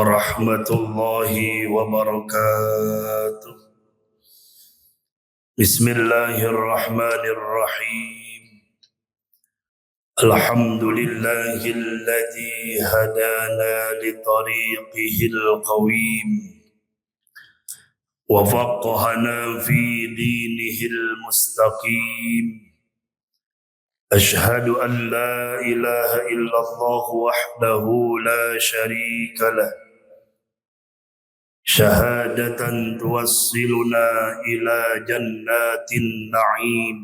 ورحمة الله وبركاته. بسم الله الرحمن الرحيم. الحمد لله الذي هدانا لطريقه القويم وفقهنا في دينه المستقيم. أشهد أن لا إله إلا الله وحده لا شريك له شهادة توصلنا إلى جنات النعيم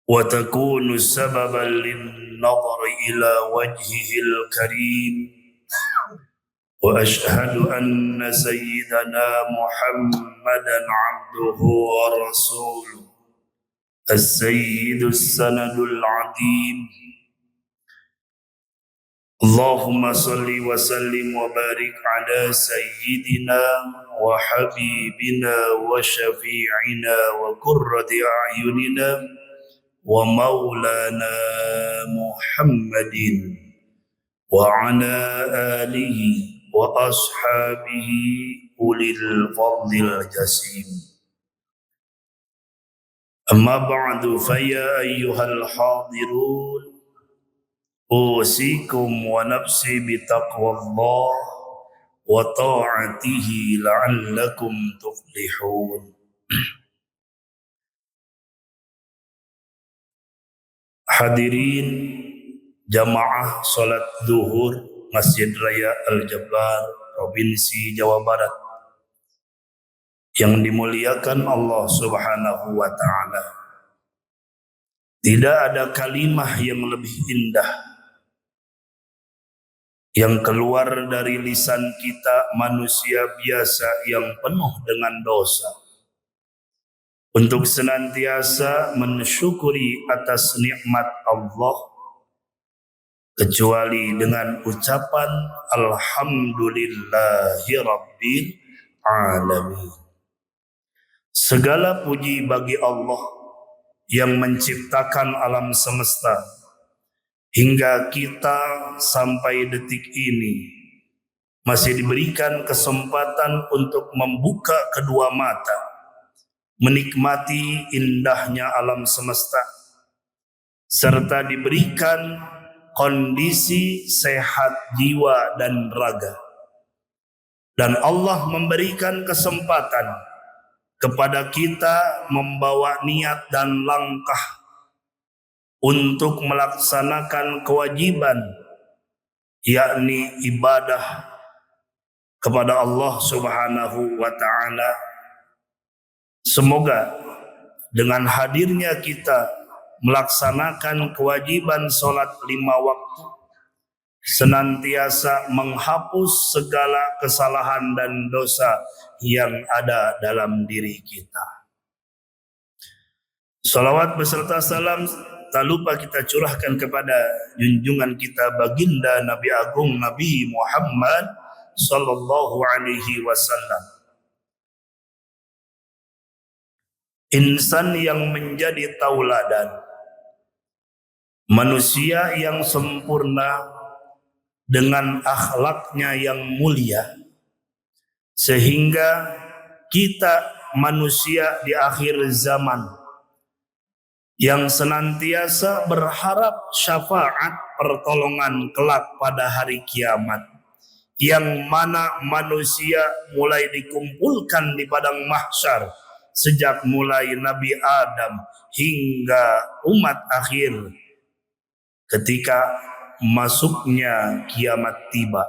وتكون سببا للنظر إلى وجهه الكريم. وأشهد أن سيدنا محمدا عبده ورسوله السيد السند العظيم. اللهم صل وسلم وبارك على سيدنا وحبيبنا وشفيعنا وقرة أعيننا ومولانا محمد وعلى آله وأصحابه أولي الفضل الجسيم. أما بعد فيا أيها الحاضرون أوصيكم ونفسي بتقوى الله وطاعته لعلكم تفلحون. Hadirin jamaah salat zuhur Masjid Raya Al-Jabbar Provinsi Jawa Barat yang dimuliakan Allah Subhanahu wa taala. Tidak ada kalimah yang lebih indah yang keluar dari lisan kita manusia biasa yang penuh dengan dosa untuk senantiasa mensyukuri atas nikmat Allah kecuali dengan ucapan alhamdulillahi rabbil alamin. Segala puji bagi Allah yang menciptakan alam semesta hingga kita sampai detik ini masih diberikan kesempatan untuk membuka kedua mata, menikmati indahnya alam semesta, serta diberikan kondisi sehat jiwa dan raga. Dan Allah memberikan kesempatan kepada kita membawa niat dan langkah untuk melaksanakan kewajiban, yakni ibadah kepada Allah Subhanahu wa ta'ala. Semoga dengan hadirnya kita melaksanakan kewajiban sholat 5 waktu senantiasa menghapus segala kesalahan dan dosa yang ada dalam diri kita. Salawat beserta salam tak lupa kita curahkan kepada junjungan kita baginda Nabi Agung Nabi Muhammad sallallahu alaihi wasallam. Insan yang menjadi tauladan, manusia yang sempurna dengan akhlaknya yang mulia, sehingga kita manusia di akhir zaman yang senantiasa berharap syafaat pertolongan kelak pada hari kiamat, yang mana manusia mulai dikumpulkan di padang mahsyar sejak mulai Nabi Adam hingga umat akhir ketika masuknya kiamat tiba.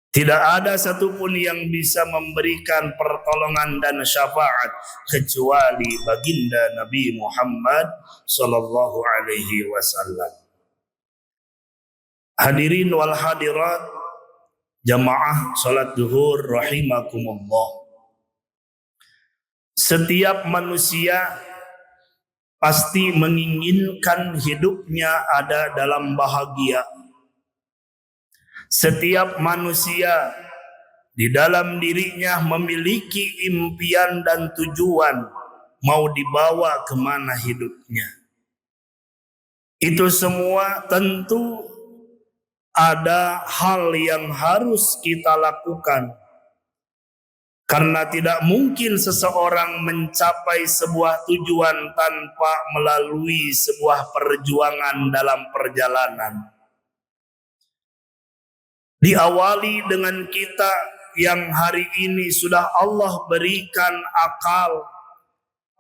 Tidak ada satupun yang bisa memberikan pertolongan dan syafaat kecuali baginda Nabi Muhammad sallallahu alaihi wasallam. Hadirin wal hadirat jamaah salat zuhur rahimakumullah. Setiap manusia pasti menginginkan hidupnya ada dalam bahagia. Setiap manusia di dalam dirinya memiliki impian dan tujuan mau dibawa kemana hidupnya. Itu semua tentu ada hal yang harus kita lakukan. Karena tidak mungkin seseorang mencapai sebuah tujuan tanpa melalui sebuah perjuangan dalam perjalanan. Diawali dengan kita yang hari ini sudah Allah berikan akal,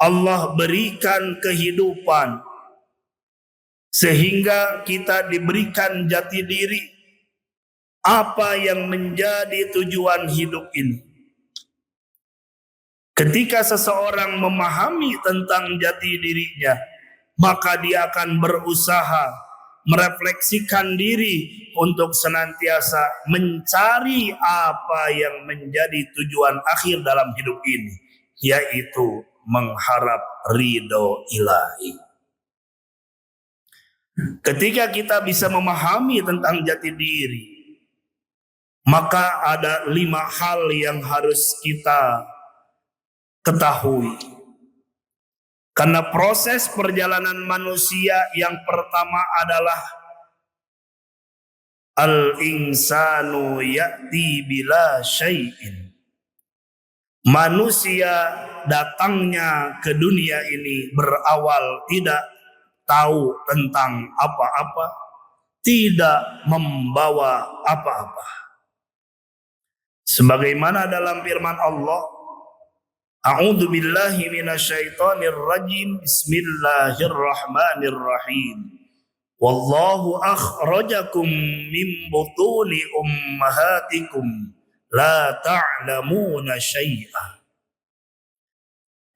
Allah berikan kehidupan, sehingga kita diberikan jati diri. Apa yang menjadi tujuan hidup ini? Ketika seseorang memahami tentang jati dirinya, maka dia akan berusaha merefleksikan diri untuk senantiasa mencari apa yang menjadi tujuan akhir dalam hidup ini, yaitu mengharap ridho ilahi. Ketika kita bisa memahami tentang jati diri, maka ada 5 hal yang harus kita ketahui. Karena proses perjalanan manusia yang pertama adalah al-insanu ya'ti bila syai'in. Manusia datangnya ke dunia ini berawal tidak tahu tentang apa-apa, tidak membawa apa-apa. Sebagaimana dalam firman Allah, A'udzu billahi minasyaitonir rajim. Bismillahirrahmanirrahim. Wallahu akhrajakum min butuni ummahatikum la ta'lamuna syai'a.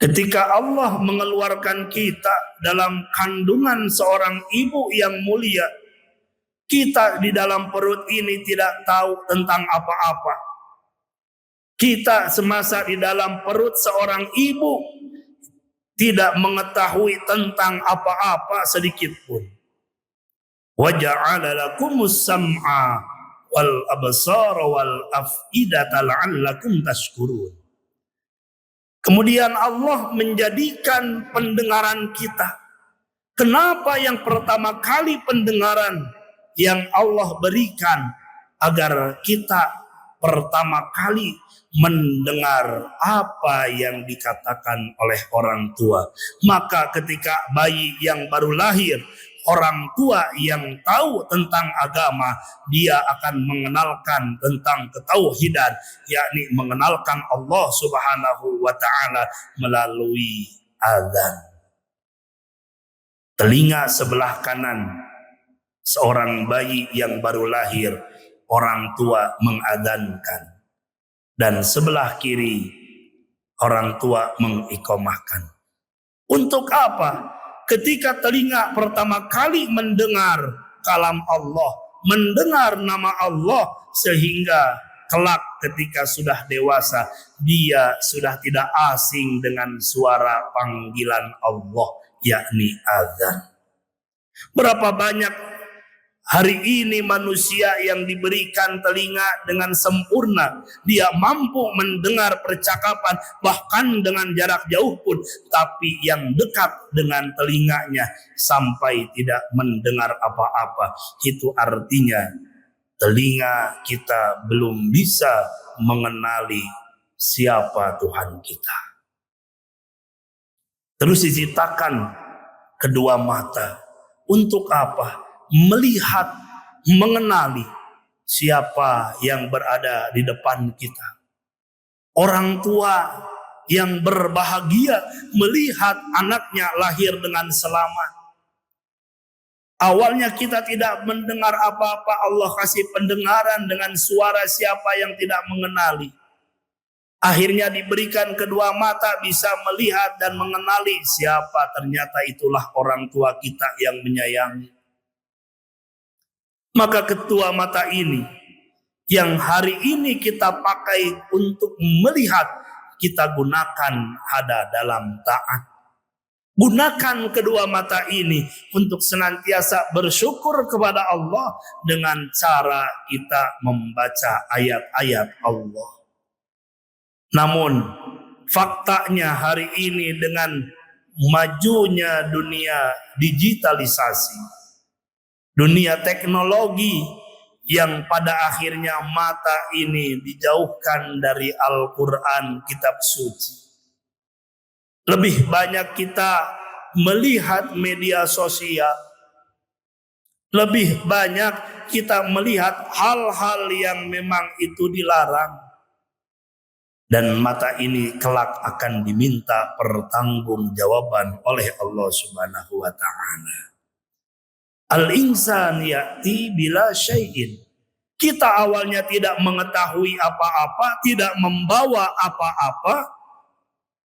Ketika Allah mengeluarkan kita dalam kandungan seorang ibu yang mulia, kita di dalam perut ini tidak tahu tentang apa-apa. Kita semasa di dalam perut seorang ibu tidak mengetahui tentang apa-apa sedikit pun. Wa ja'ala lakumus sam'a wal absara wal af'idata la'allakum tashkurun. Kemudian Allah menjadikan pendengaran kita. Kenapa yang pertama kali pendengaran yang Allah berikan? Agar kita pertama kali mendengar apa yang dikatakan oleh orang tua. Maka ketika bayi yang baru lahir, orang tua yang tahu tentang agama, dia akan mengenalkan tentang ketauhidan, yakni mengenalkan Allah Subhanahu wa ta'ala melalui azan. Telinga sebelah kanan seorang bayi yang baru lahir, orang tua mengadzankan. Dan sebelah kiri orang tua mengiqamahkan. Untuk apa? Ketika telinga pertama kali mendengar kalam Allah, mendengar nama Allah, sehingga kelak ketika sudah dewasa, dia sudah tidak asing dengan suara panggilan Allah, yakni azan. Berapa banyak hari ini manusia yang diberikan telinga dengan sempurna, dia mampu mendengar percakapan bahkan dengan jarak jauh pun, tapi yang dekat dengan telinganya sampai tidak mendengar apa-apa. Itu artinya telinga kita belum bisa mengenali siapa Tuhan kita. Terus diciptakan kedua mata. Untuk apa? Melihat, mengenali siapa yang berada di depan kita. Orang tua yang berbahagia melihat anaknya lahir dengan selamat. Awalnya kita tidak mendengar apa-apa, Allah kasih pendengaran dengan suara siapa yang tidak mengenali. Akhirnya diberikan kedua mata, bisa melihat dan mengenali siapa, ternyata itulah orang tua kita yang menyayangi. Maka kedua mata ini yang hari ini kita pakai untuk melihat, kita gunakan ada dalam taat. Gunakan kedua mata ini untuk senantiasa bersyukur kepada Allah dengan cara kita membaca ayat-ayat Allah. Namun faktanya hari ini dengan majunya dunia digitalisasi, dunia teknologi yang pada akhirnya mata ini dijauhkan dari Al-Quran, kitab suci. Lebih banyak kita melihat media sosial, lebih banyak kita melihat hal-hal yang memang itu dilarang. Dan mata ini kelak akan diminta pertanggungjawaban oleh Allah Subhanahu wa ta'ala. Al-insan ya'ti bila syai'in. Kita awalnya tidak mengetahui apa-apa, tidak membawa apa-apa.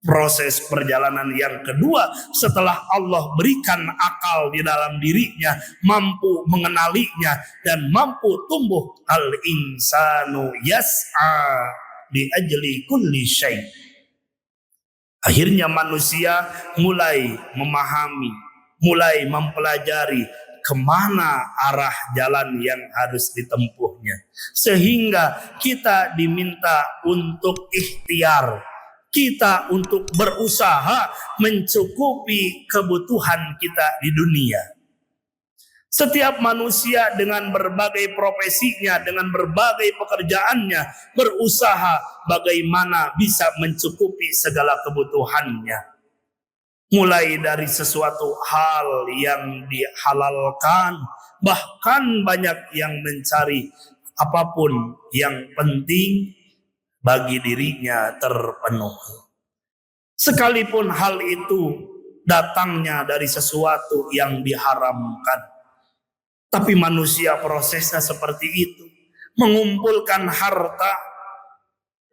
Proses perjalanan yang kedua setelah Allah berikan akal di dalam dirinya, mampu mengenalinya dan mampu tumbuh. Al-insanu yas'a li ajli kulli syai'. Akhirnya manusia mulai memahami, mulai mempelajari kemana arah jalan yang harus ditempuhnya. Sehingga kita diminta untuk ikhtiar, kita untuk berusaha mencukupi kebutuhan kita di dunia. Setiap manusia dengan berbagai profesinya, dengan berbagai pekerjaannya, berusaha bagaimana bisa mencukupi segala kebutuhannya. Mulai dari sesuatu hal yang dihalalkan, bahkan banyak yang mencari apapun yang penting bagi dirinya terpenuhi. Sekalipun hal itu datangnya dari sesuatu yang diharamkan. Tapi manusia prosesnya seperti itu. Mengumpulkan harta,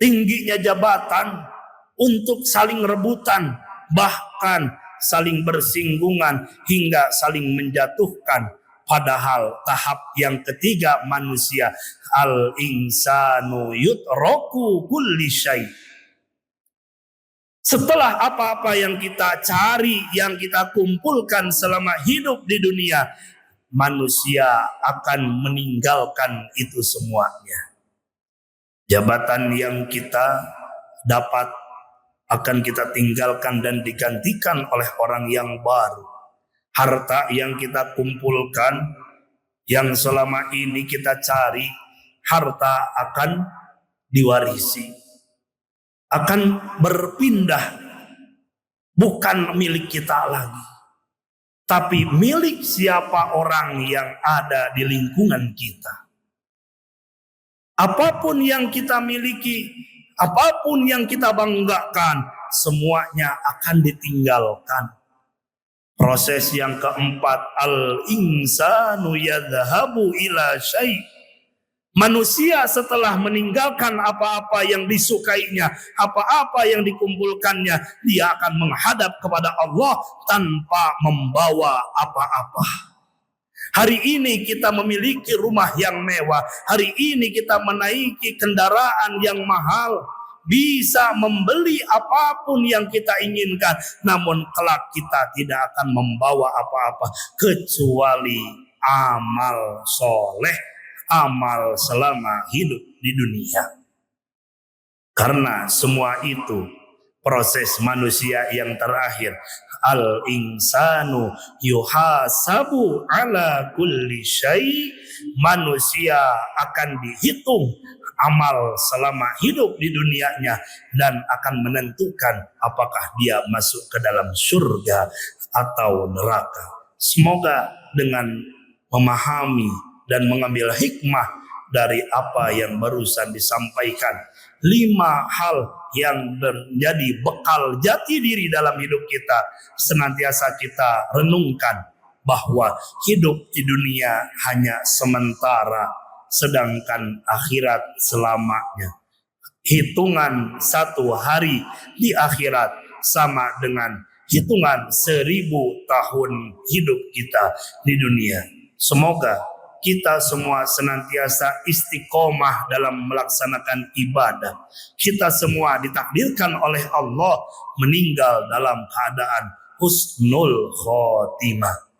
tingginya jabatan untuk saling rebutan, bahkan saling bersinggungan hingga saling menjatuhkan. Padahal tahap yang ketiga manusia, al-insanu yutraku kulli syai'. Setelah apa-apa yang kita cari, yang kita kumpulkan selama hidup di dunia, manusia akan meninggalkan itu semuanya. Jabatan yang kita dapat akan kita tinggalkan dan digantikan oleh orang yang baru. Harta yang kita kumpulkan, yang selama ini kita cari, harta akan diwarisi, akan berpindah, bukan milik kita lagi, tapi milik siapa orang yang ada di lingkungan kita. Apapun yang kita miliki, apapun yang kita banggakan, semuanya akan ditinggalkan. Proses yang keempat, al-insanu yadhabu ila syai'. Manusia setelah meninggalkan apa-apa yang disukainya, apa-apa yang dikumpulkannya, dia akan menghadap kepada Allah tanpa membawa apa-apa. Hari ini kita memiliki rumah yang mewah, hari ini kita menaiki kendaraan yang mahal, bisa membeli apapun yang kita inginkan, namun kelak kita tidak akan membawa apa-apa kecuali amal soleh, amal selama hidup di dunia. Karena semua itu proses manusia yang terakhir, al-insanu yuhasabu ala kulli syai'. Manusia akan dihitung amal selama hidup di dunianya dan akan menentukan apakah dia masuk ke dalam surga atau neraka. Semoga dengan memahami dan mengambil hikmah dari apa yang barusan disampaikan, 5 hal yang menjadi bekal jati diri dalam hidup kita, senantiasa kita renungkan bahwa hidup di dunia hanya sementara, sedangkan akhirat selamanya. Hitungan 1 hari di akhirat sama dengan hitungan 1000 tahun hidup kita di dunia. Semoga kita semua senantiasa istiqomah dalam melaksanakan ibadah. Kita semua ditakdirkan oleh Allah meninggal dalam keadaan husnul khotimah.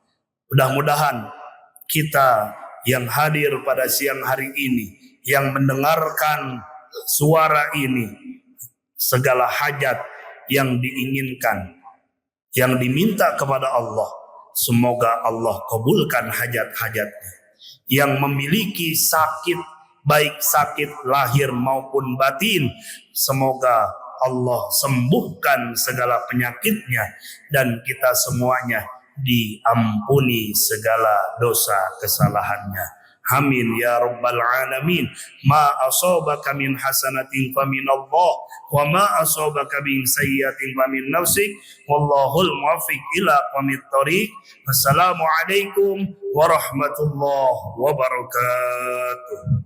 Mudah-mudahan kita yang hadir pada siang hari ini, yang mendengarkan suara ini, segala hajat yang diinginkan, yang diminta kepada Allah, semoga Allah kabulkan hajat-hajatnya. yang memiliki sakit, baik sakit lahir maupun batin. Semoga Allah sembuhkan segala penyakitnya dan kita semuanya diampuni segala dosa kesalahannya. Amin ya rabbal alamin. Ma asabaka min hasanatin famin Allah wa ma asabaka min sayyi'atin famin nafsik wallahul muwaffiq ila aqwamit thoriq. Wassalamu alaikum warahmatullahi wabarakatuh.